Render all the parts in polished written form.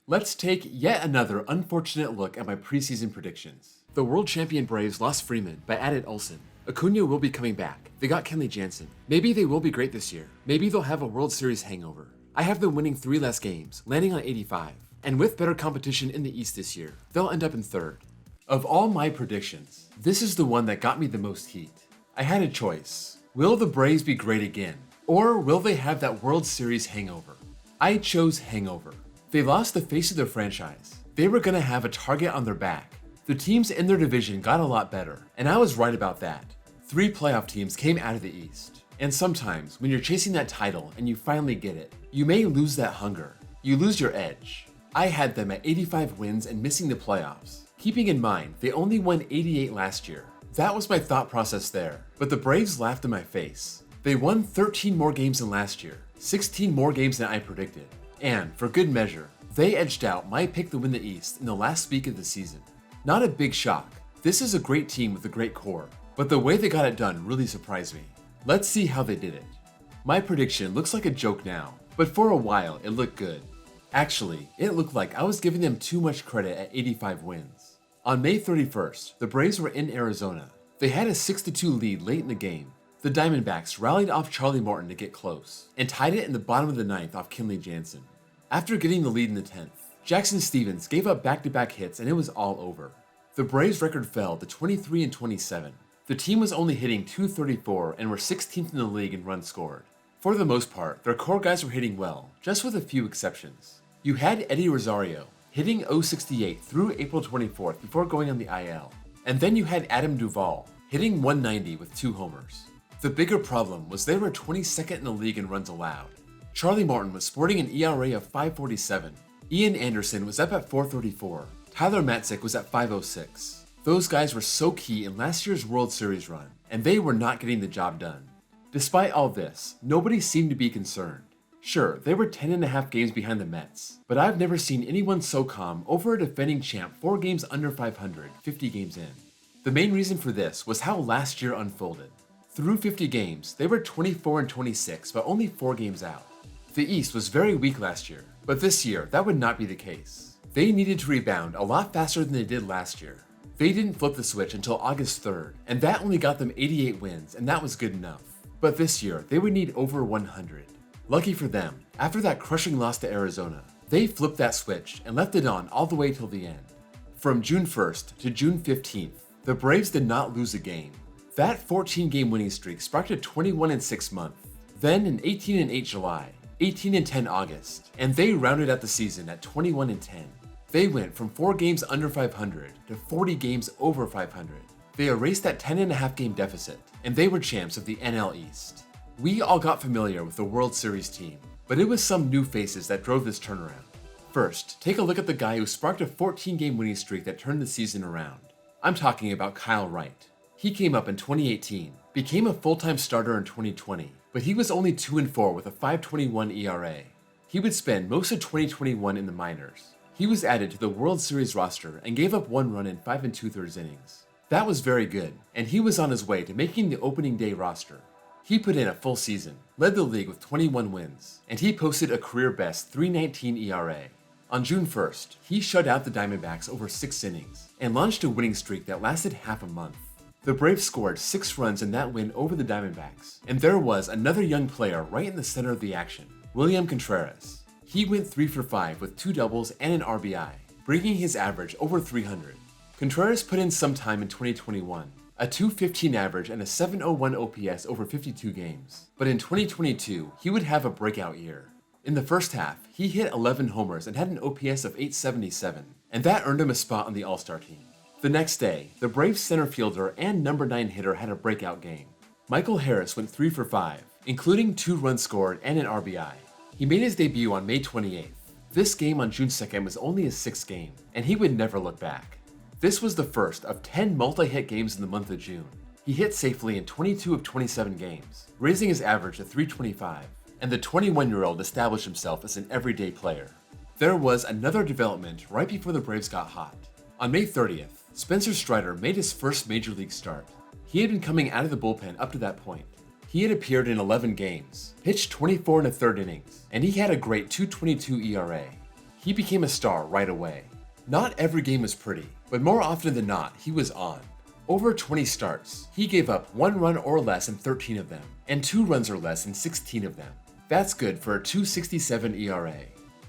Let's take yet another unfortunate look at my preseason predictions. The world champion Braves lost Freeman but added Olsen. Acuna will be coming back. They got Kenley Jansen. Maybe they will be great this year. Maybe they'll have a World Series hangover. I have them winning 3 less games, landing on 85. And with better competition in the East this year, they'll end up in 3rd. Of all my predictions, this is the one that got me the most heat. I had a choice. Will the Braves be great again? Or will they have that World Series hangover? I chose hangover. They lost the face of their franchise. They were going to have a target on their back. The teams in their division got a lot better, and I was right about that. 3 playoff teams came out of the East. And sometimes, when you're chasing that title and you finally get it, you may lose that hunger. You lose your edge. I had them at 85 wins and missing the playoffs. Keeping in mind, they only won 88 last year. That was my thought process there, but the Braves laughed in my face. They won 13 more games than last year, 16 more games than I predicted. And, for good measure, they edged out my pick to win the East in the last week of the season. Not a big shock. This is a great team with a great core, but the way they got it done really surprised me. Let's see how they did it. My prediction looks like a joke now, but for a while it looked good. Actually, it looked like I was giving them too much credit at 85 wins. On May 31st, the Braves were in Arizona. They had a 6-2 lead late in the game. The Diamondbacks rallied off Charlie Morton to get close, and tied it in the bottom of the 9th off Kenley Jansen. After getting the lead in the 10th, Jackson Stevens gave up back-to-back hits and it was all over. The Braves' record fell to 23-27. The team was only hitting .234 and were 16th in the league in runs scored. For the most part, their core guys were hitting well, just with a few exceptions. You had Eddie Rosario, hitting .068 through April 24th before going on the IL. And then you had Adam Duvall, hitting .190 with 2 homers. The bigger problem was they were 22nd in the league in runs allowed. Charlie Morton was sporting an ERA of 5.47. Ian Anderson was up at 4.34. Tyler Matzik was at 5.06. Those guys were so key in last year's World Series run, and they were not getting the job done. Despite all this, nobody seemed to be concerned. Sure, they were 10.5 games behind the Mets, but I've never seen anyone so calm over a defending champ 4 games under 500, 50 games in. The main reason for this was how last year unfolded. Through 50 games, they were 24-26, but only 4 games out. The East was very weak last year, but this year, that would not be the case. They needed to rebound a lot faster than they did last year. They didn't flip the switch until August 3rd, and that only got them 88 wins, and that was good enough. But this year, they would need over 100. Lucky for them, after that crushing loss to Arizona, they flipped that switch and left it on all the way till the end. From June 1st to June 15th, the Braves did not lose a game. That 14-game winning streak sparked a 21-6 month, then an 18-8 July, 18-10 August, and they rounded out the season at 21-10. They went from 4 games under 500 to 40 games over 500. They erased that 10.5 game deficit, and they were champs of the NL East. We all got familiar with the World Series team, but it was some new faces that drove this turnaround. First, take a look at the guy who sparked a 14-game winning streak that turned the season around. I'm talking about Kyle Wright. He came up in 2018, became a full-time starter in 2020, but he was only 2-4 with a 5.21 ERA. He would spend most of 2021 in the minors. He was added to the World Series roster and gave up 1 run in 5 2/3 innings. That was very good, and he was on his way to making the opening day roster. He put in a full season, led the league with 21 wins, and he posted a career-best 3.19 ERA. On June 1st, he shut out the Diamondbacks over 6 innings and launched a winning streak that lasted half a month. The Braves scored 6 runs in that win over the Diamondbacks, and there was another young player right in the center of the action, William Contreras. He went 3 for 5 with 2 doubles and an RBI, bringing his average over 300. Contreras put in some time in 2021, a .215 average and a .701 OPS over 52 games. But in 2022, he would have a breakout year. In the first half, he hit 11 homers and had an OPS of .877, and that earned him a spot on the All-Star team. The next day, the Braves center fielder and number 9 hitter had a breakout game. Michael Harris went 3 for 5, including 2 runs scored and an RBI. He made his debut on May 28th. This game on June 2nd was only his 6th game, and he would never look back. This was the first of 10 multi-hit games in the month of June. He hit safely in 22 of 27 games, raising his average to 325, and the 21-year-old established himself as an everyday player. There was another development right before the Braves got hot. On May 30th, Spencer Strider made his first major league start. He had been coming out of the bullpen up to that point. He had appeared in 11 games, pitched 24 1/3 innings, and he had a great .222 ERA. he became a star right away. Not every game was pretty, but more often than not, he was on. Over 20 starts, he gave up 1 run or less in 13 of them, and 2 runs or less in 16 of them. That's good for a 2.67 ERA.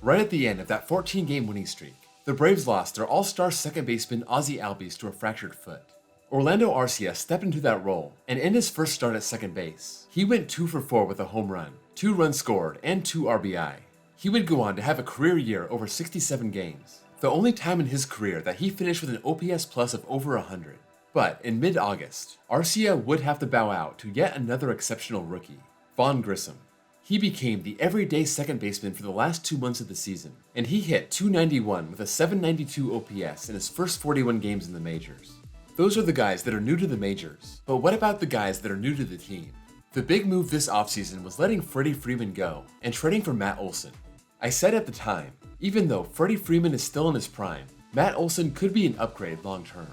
Right at the end of that 14-game winning streak, the Braves lost their all-star second baseman Ozzie Albies to a fractured foot. Orlando Arcia stepped into that role, and in his first start at second base, he went 2 for 4 with a home run, 2 runs scored, and 2 RBI. He would go on to have a career year over 67 games, the only time in his career that he finished with an OPS plus of over 100. But in mid-August, Arcia would have to bow out to yet another exceptional rookie, Vaughn Grissom. He became the everyday second baseman for the last 2 months of the season, and he hit .291 with a .792 OPS in his first 41 games in the majors. Those are the guys that are new to the majors, but what about the guys that are new to the team? The big move this offseason was letting Freddie Freeman go and trading for Matt Olson. I said at the time, even though Freddie Freeman is still in his prime, Matt Olson could be an upgrade long term.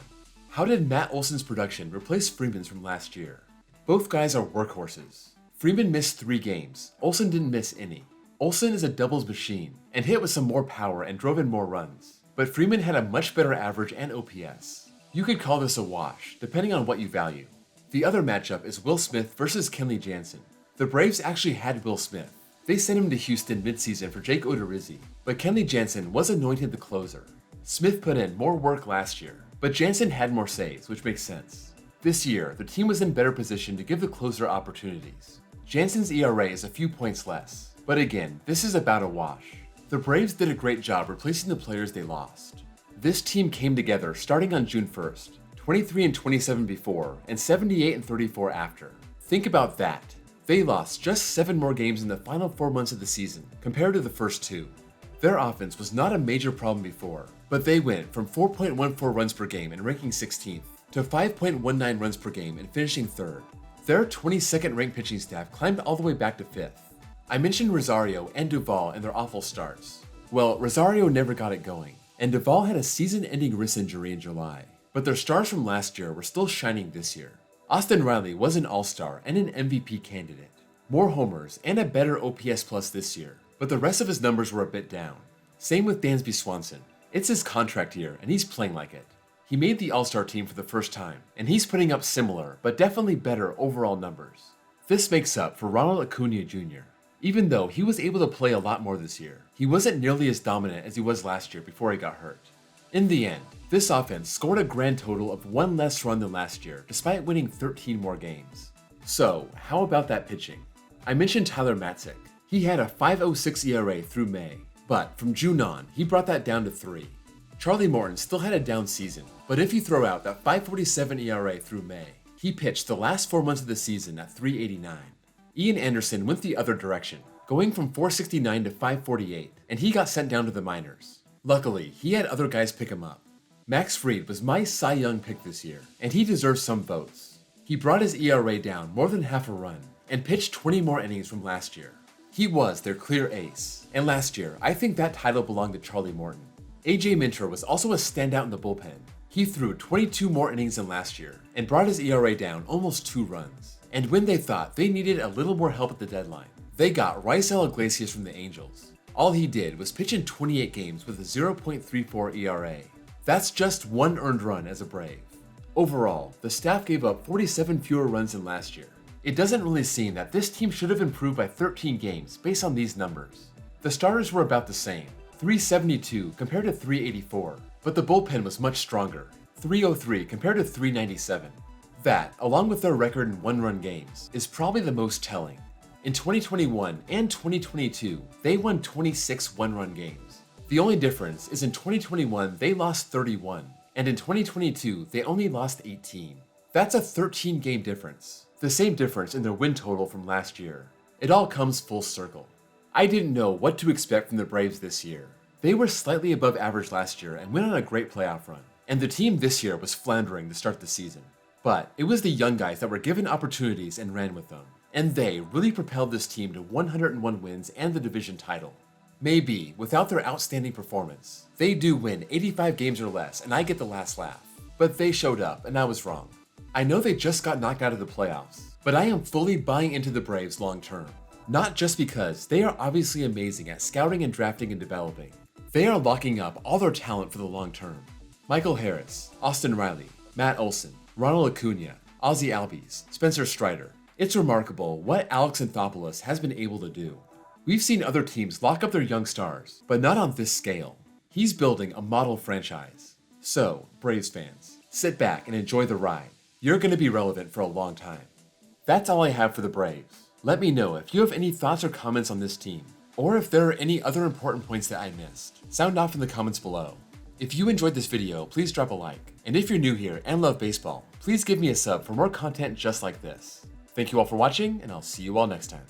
How did Matt Olson's production replace Freeman's from last year? Both guys are workhorses. Freeman missed 3 games, Olson didn't miss any. Olson is a doubles machine, and hit with some more power and drove in more runs, but Freeman had a much better average and OPS. You could call this a wash, depending on what you value. The other matchup is Will Smith versus Kenley Jansen. The Braves actually had Will Smith. They sent him to Houston midseason for Jake Odorizzi, but Kenley Jansen was anointed the closer. Smith put in more work last year, but Jansen had more saves, which makes sense. This year, the team was in better position to give the closer opportunities. Jansen's ERA is a few points less, but again, this is about a wash. The Braves did a great job replacing the players they lost. This team came together starting on June 1st, 23-27 before, and 78-34 after. Think about that. They lost just 7 more games in the final 4 months of the season compared to the first 2. Their offense was not a major problem before, but they went from 4.14 runs per game and ranking 16th to 5.19 runs per game and finishing 3rd. Their 22nd ranked pitching staff climbed all the way back to 5th. I mentioned Rosario and Duvall and their awful starts. Well, Rosario never got it going, and Duvall had a season-ending wrist injury in July, but their stars from last year were still shining this year. Austin Riley was an all-star and an MVP candidate, more homers and a better OPS plus this year, but the rest of his numbers were a bit down. Same with Dansby Swanson. It's his contract year and he's playing like it. He made the All-Star team for the first time, and he's putting up similar, but definitely better overall numbers. This makes up for Ronald Acuna Jr. Even though he was able to play a lot more this year, he wasn't nearly as dominant as he was last year before he got hurt. In the end, this offense scored a grand total of 1 less run than last year, despite winning 13 more games. So, how about that pitching? I mentioned Tyler Matzek. He had a .506 ERA through May, but from June on, he brought that down to 3. Charlie Morton still had a down season, but if you throw out that .547 ERA through May, he pitched the last 4 months of the season at .389. Ian Anderson went the other direction, going from .469 to .548, and he got sent down to the minors. Luckily, he had other guys pick him up. Max Fried was my Cy Young pick this year, and he deserves some votes. He brought his ERA down more than half a run, and pitched 20 more innings from last year. He was their clear ace, and last year, I think that title belonged to Charlie Morton. AJ Minter was also a standout in the bullpen. He threw 22 more innings than last year, and brought his ERA down almost 2 runs. And when they thought they needed a little more help at the deadline, they got Raisel Iglesias from the Angels. All he did was pitch in 28 games with a 0.34 ERA. That's just 1 earned run as a Brave. Overall, the staff gave up 47 fewer runs than last year. It doesn't really seem that this team should have improved by 13 games based on these numbers. The starters were about the same, 372 compared to 384, but the bullpen was much stronger, 303 compared to 397. That, along with their record in 1-run games, is probably the most telling. In 2021 and 2022, they won 26 1-run games. The only difference is in 2021 they lost 31, and in 2022 they only lost 18. That's a 13-game difference, the same difference in their win total from last year. It all comes full circle. I didn't know what to expect from the Braves this year. They were slightly above average last year and went on a great playoff run, and the team this year was floundering to start the season. But it was the young guys that were given opportunities and ran with them, and they really propelled this team to 101 wins and the division title. Maybe, without their outstanding performance, they do win 85 games or less and I get the last laugh. But they showed up and I was wrong. I know they just got knocked out of the playoffs, but I am fully buying into the Braves long term. Not just because they are obviously amazing at scouting and drafting and developing. They are locking up all their talent for the long term. Michael Harris, Austin Riley, Matt Olson, Ronald Acuna, Ozzie Albies, Spencer Strider. It's remarkable what Alex Anthopoulos has been able to do. We've seen other teams lock up their young stars, but not on this scale. He's building a model franchise. So, Braves fans, sit back and enjoy the ride. You're going to be relevant for a long time. That's all I have for the Braves. Let me know if you have any thoughts or comments on this team, or if there are any other important points that I missed. Sound off in the comments below. If you enjoyed this video, please drop a like. And if you're new here and love baseball, please give me a sub for more content just like this. Thank you all for watching, and I'll see you all next time.